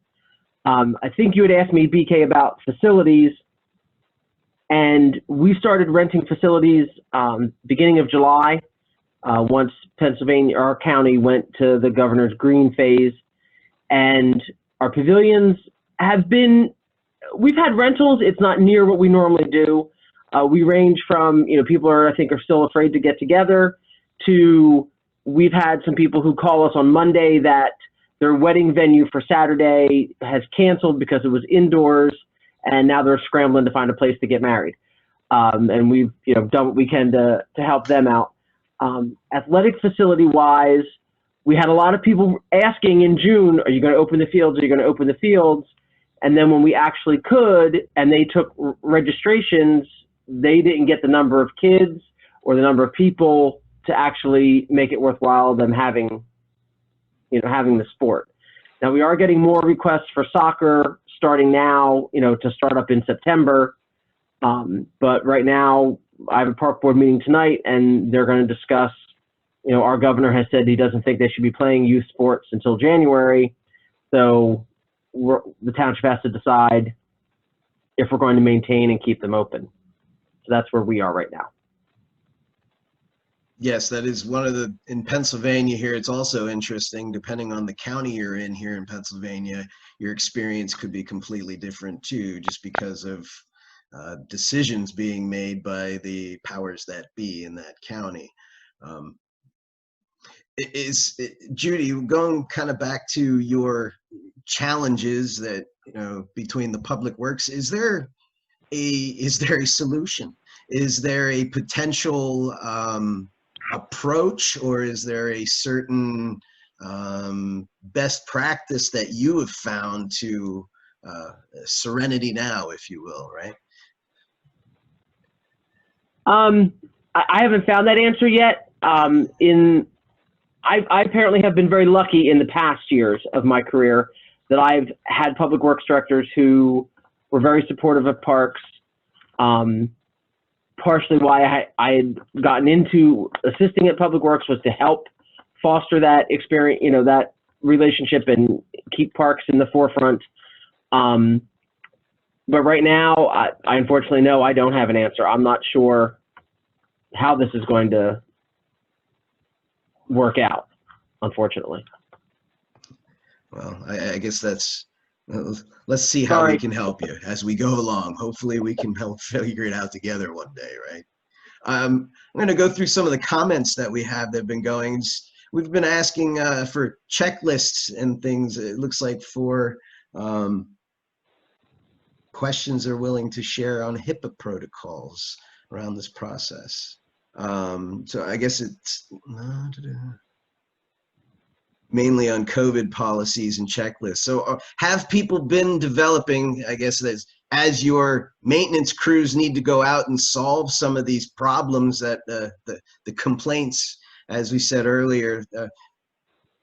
I think you had asked me, BK, about facilities, and we started renting facilities beginning of July, once Pennsylvania, our county, went to the governor's green phase, and our pavilions have been, we've had rentals. It's not near what we normally do. We range from, people I think are still afraid to get together, to we've had some people who call us on Monday that their wedding venue for Saturday has canceled because it was indoors, and now they're scrambling to find a place to get married. And we've done what we can to help them out. Athletic facility wise, we had a lot of people asking in June, are you going to open the fields? Are you going to open the fields? And then when we actually could, and they took registrations, they didn't get the number of kids or the number of people to actually make it worthwhile them having the sport. Now we are getting more requests for soccer starting now, to start up in September. But right now I have a park board meeting tonight, and they're going to discuss, our governor has said he doesn't think they should be playing youth sports until January. So the township has to decide if we're going to maintain and keep them open. So that's where we are right now. Yes, that is one of in Pennsylvania here, it's also interesting, depending on the county you're in here in Pennsylvania, your experience could be completely different too, just because of decisions being made by the powers that be in that county. Judy, going kind of back to your challenges that, between the public works, is there a solution? Is there a potential approach, or is there a certain best practice that you have found to serenity now, if you will, right? I haven't found that answer yet. I apparently have been very lucky in the past years of my career that I've had public works directors who were very supportive of parks. Partially why I had gotten into assisting at public works was to help foster that experience, that relationship, and keep parks in the forefront. But right now, I unfortunately, no, I don't have an answer. I'm not sure how this is going to work out, unfortunately. Well, I guess that's, let's see how we can help you as we go along. Hopefully we can help figure it out together one day, right? I'm going to go through some of the comments that we have that have been going. We've been asking for checklists and things, it looks like, for questions they're willing to share on HIPAA protocols around this process. So I guess it's mainly on COVID policies and checklists. So have people been developing, I guess, as your maintenance crews need to go out and solve some of these problems that the complaints, as we said earlier,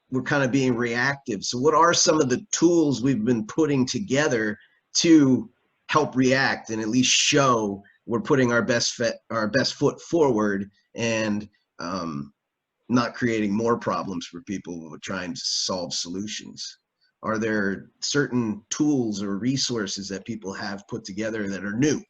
we're kind of being reactive. So what are some of the tools we've been putting together to help react and at least show we're putting our best foot forward and not creating more problems for people who are trying to solve solutions? Are there certain tools or resources that people have put together that are new?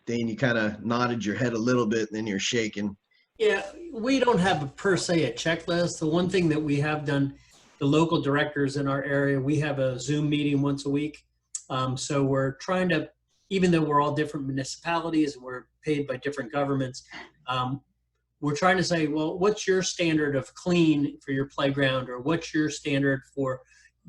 Dane, you kind of nodded your head a little bit, and then you're shaking. Yeah, we don't have per se a checklist. The one thing that we have done, the local directors in our area, we have a Zoom meeting once a week. So we're trying to, even though we're all different municipalities and we're paid by different governments, we're trying to say, well, what's your standard of clean for your playground, or what's your standard for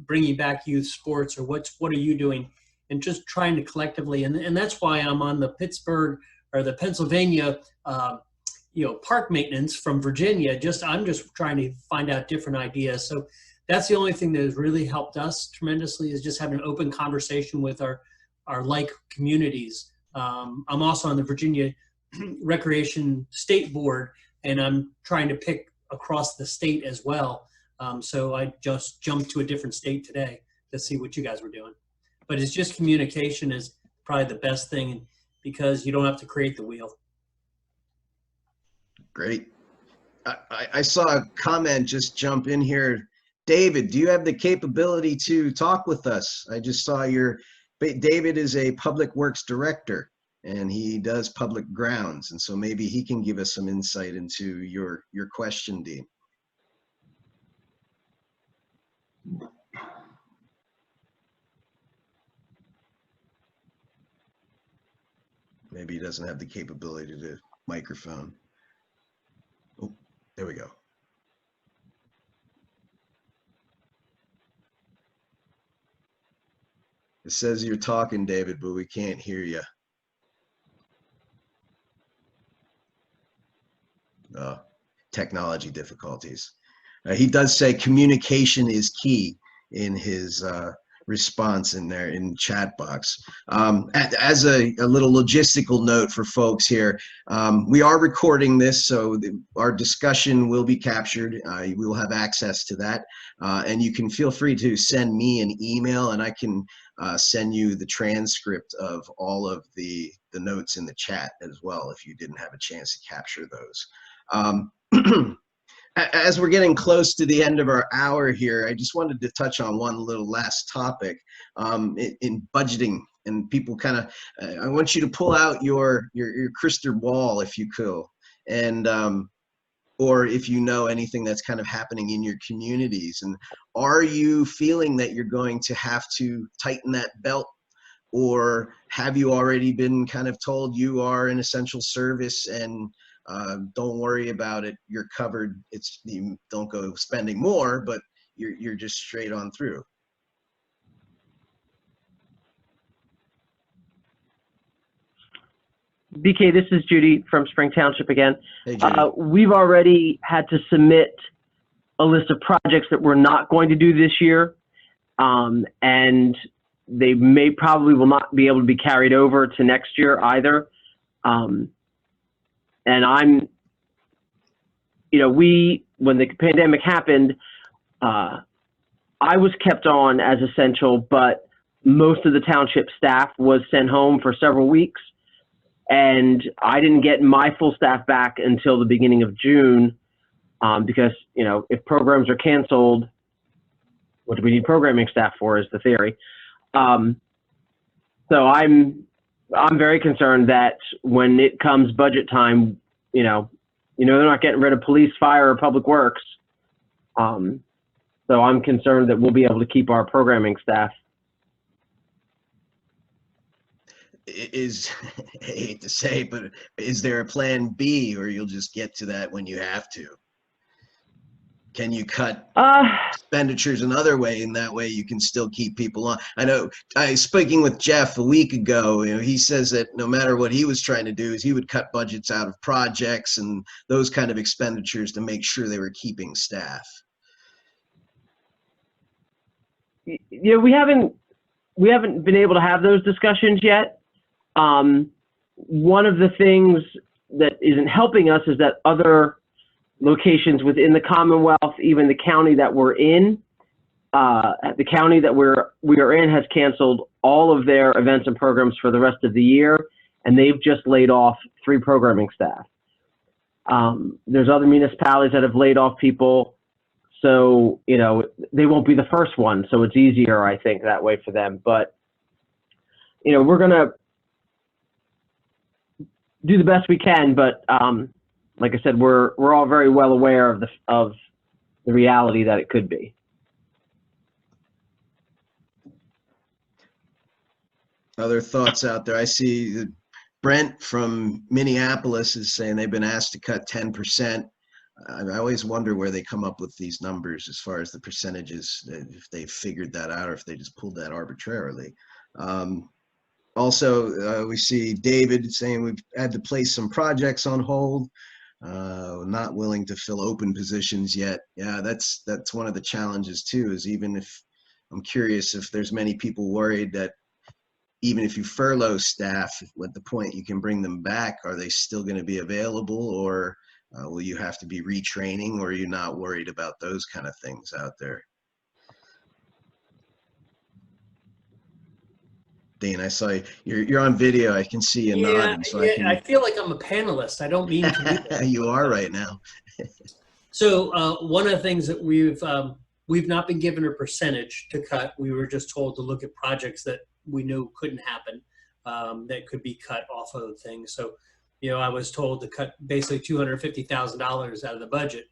bringing back youth sports, or what are you doing? And just trying to collectively, and that's why I'm on the Pittsburgh or the Pennsylvania park maintenance from Virginia. I'm just trying to find out different ideas. So that's the only thing that has really helped us tremendously, is just having an open conversation with our like communities. I'm also on the Virginia Recreation State Board, and I'm trying to pick across the state as well. So I just jumped to a different state today to see what you guys were doing. But it's just communication is probably the best thing, because you don't have to create the wheel. Great. I saw a comment just jump in here. David, do you have the capability to talk with us? I just saw David is a public works director, and he does public grounds. And so maybe he can give us some insight into your question, Dean. Maybe he doesn't have the capability to microphone. Oh, there we go. It says you're talking, David, but we can't hear you. Technology difficulties. He does say communication is key in his response in there in chat box. As a little logistical note for folks here, we are recording this, so our discussion will be captured. We will have access to that, and you can feel free to send me an email, and I can send you the transcript of all of the notes in the chat as well, if you didn't have a chance to capture those. As we're getting close to the end of our hour here, I just wanted to touch on one little last topic in budgeting. And people kind of, I want you to pull out your crystal ball, if you could, and or if you know anything that's kind of happening in your communities. And are you feeling that you're going to have to tighten that belt, or have you already been kind of told you are an essential service and don't worry about it, you're covered? You don't go spending more, but you're just straight on through. BK, this is Judy from Spring Township again. Hey, Judy. We've already had to submit a list of projects that we're not going to do this year, and they probably will not be able to be carried over to next year either. And when the pandemic happened, I was kept on as essential, but most of the township staff was sent home for several weeks, and I didn't get my full staff back until the beginning of June, because, if programs are canceled, what do we need programming staff for, is the theory. So I'm very concerned that when it comes budget time, they're not getting rid of police, fire, or public works. So I'm concerned that we'll be able to keep our programming staff. I hate to say, but is there a plan B, or you'll just get to that when you have to? Can you cut expenditures another way, and that way you can still keep people on? I know, speaking with Jeff a week ago, he says that no matter what he was trying to do, is he would cut budgets out of projects and those kind of expenditures to make sure they were keeping staff. Yeah, we haven't been able to have those discussions yet. One of the things that isn't helping us is that other locations within the Commonwealth, even the county that we're in, the county that we are in has canceled all of their events and programs for the rest of the year, and they've just laid off 3 programming staff. There's other municipalities that have laid off people, so they won't be the first one, so it's easier, I think, that way for them. But we're gonna do the best we can, but like I said, we're all very well aware of the reality that it could be. Other thoughts out there? I see that Brent from Minneapolis is saying they've been asked to cut 10%. I always wonder where they come up with these numbers as far as the percentages, if they figured that out or if they just pulled that arbitrarily. Also, we see David saying we've had to place some projects on hold, not willing to fill open positions yet. Yeah, that's one of the challenges too, is even if, I'm curious if there's many people worried that even if you furlough staff, at the point you can bring them back, are they still going to be available, or will you have to be retraining, or are you not worried about those kind of things out there? Dean, I saw you're on video. I can see you nodding, so I feel like I'm a panelist. I don't mean to be that. You are right now. So one of the things that we've not been given a percentage to cut. We were just told to look at projects that we knew couldn't happen, that could be cut off of things. So, you know, I was told to cut basically $250,000 out of the budget.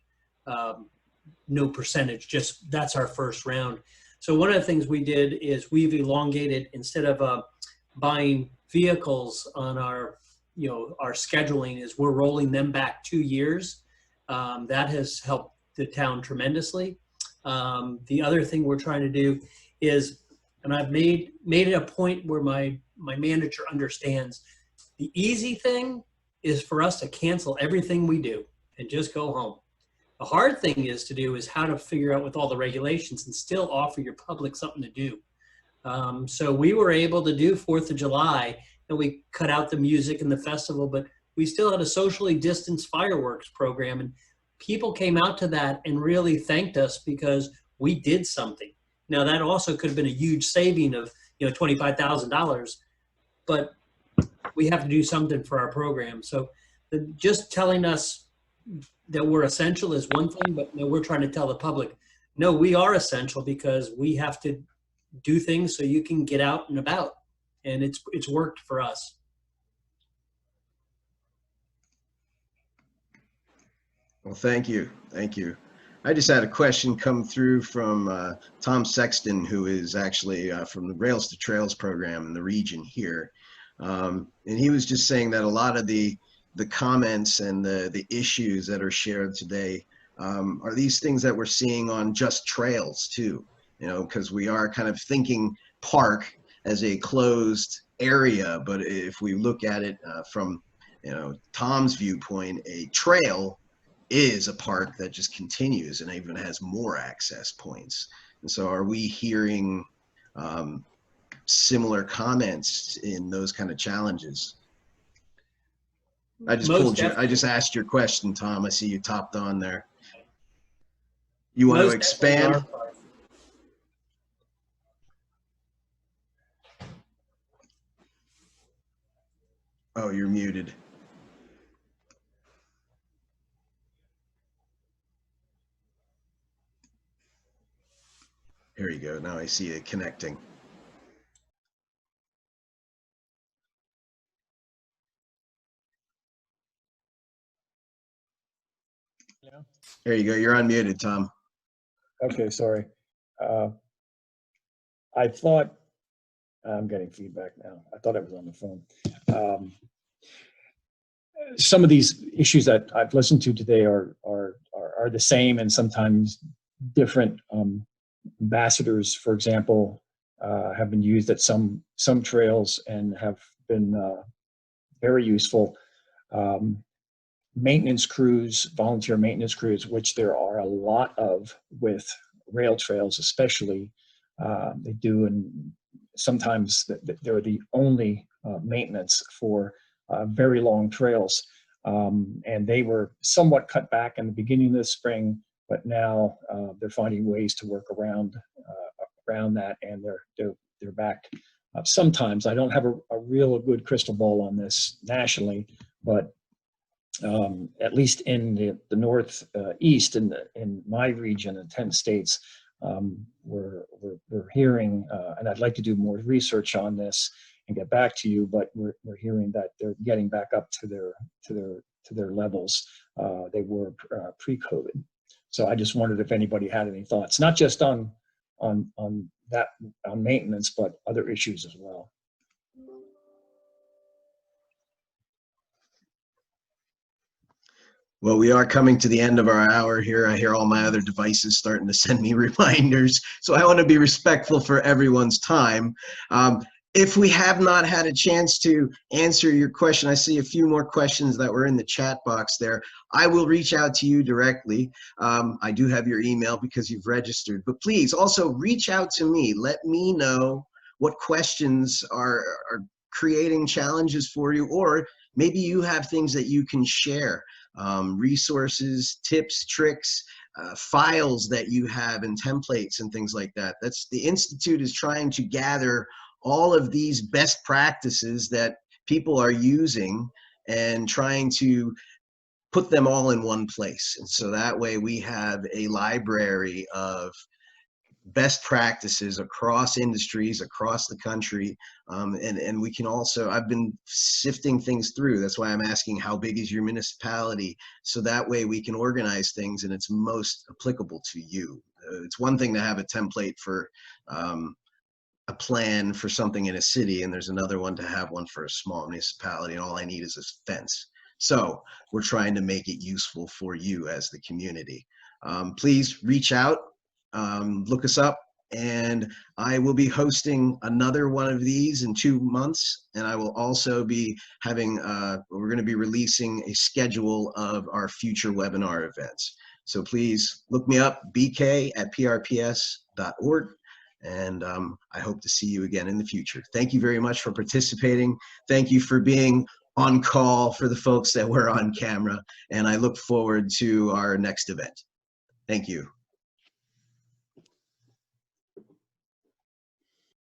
No percentage, just that's our first round. So one of the things we did is we've elongated, instead of buying vehicles on our, you know, our scheduling, is we're rolling them back 2 years. That has helped the town tremendously. The other thing we're trying to do is, and I've made it a point where my manager understands, the easy thing is for us to cancel everything we do and just go home. The hard thing is how to figure out with all the regulations and still offer your public something to do. So we were able to do 4th of July, and we cut out the music and the festival, but we still had a socially distanced fireworks program, and people came out to that and really thanked us because we did something. Now that also could have been a huge saving of, you know, $25,000, but we have to do something for our program. So just telling us that we're essential is one thing, but no, we're trying to tell the public, no, we are essential because we have to do things so you can get out and about. And it's worked for us. Well, thank you. Thank you. I just had a question come through from Tom Sexton, who is actually from the Rails to Trails program in the region here. And he was just saying that a lot of the comments and the issues that are shared today are these things that we're seeing on just trails too, you know, because we are kind of thinking park as a closed area. But if we look at it from, you know, Tom's viewpoint, a trail is a park that just continues and even has more access points. And so are we hearing similar comments in those kind of challenges? I just pulled you. I just asked your question, Tom. I see you topped on there. You want to expand? Oh, you're muted. Here you go. Now I see it connecting. Yeah. There you go. You're unmuted, Tom. Okay, sorry. I thought, I'm getting feedback now. I thought I was on the phone. Some of these issues that I've listened to today are the same and sometimes different. Ambassadors, for example, have been used at some trails and have been very useful. Maintenance crews, volunteer maintenance crews, which there are a lot of with rail trails especially, they do, and sometimes they're the only maintenance for very long trails. And they were somewhat cut back in the beginning of the spring, but now they're finding ways to work around that, and they're back. Sometimes I don't have a real good crystal ball on this nationally, but at least in the northeast, in my region, in 10 states, we're hearing, and I'd like to do more research on this, and get back to you, but we're hearing that they're getting back up to their levels they were pre-COVID. So I just wondered if anybody had any thoughts, not just on maintenance, but other issues as well. Well, we are coming to the end of our hour here. I hear all my other devices starting to send me reminders. So I want to be respectful for everyone's time. If we have not had a chance to answer your question, I see a few more questions that were in the chat box there. I will reach out to you directly. I do have your email because you've registered, but please also reach out to me. Let me know what questions are creating challenges for you, or maybe you have things that you can share. Resources, tips, tricks, files that you have and templates and things like that. That's the Institute is trying to gather all of these best practices that people are using and trying to put them all in one place. And so that way we have a library of best practices across industries, across the country. And we can also, I've been sifting things through. That's why I'm asking, how big is your municipality? So that way we can organize things and it's most applicable to you. It's one thing to have a template for a plan for something in a city, and there's another one to have one for a small municipality, and all I need is a fence. So we're trying to make it useful for you as the community. Please reach out. Look us up, and I will be hosting another one of these in 2 months, and I will also be having, we're going to be releasing a schedule of our future webinar events. So please look me up, bk@prps.org, and I hope to see you again in the future. Thank you very much for participating. Thank you for being on call for the folks that were on camera, and I look forward to our next event. Thank you.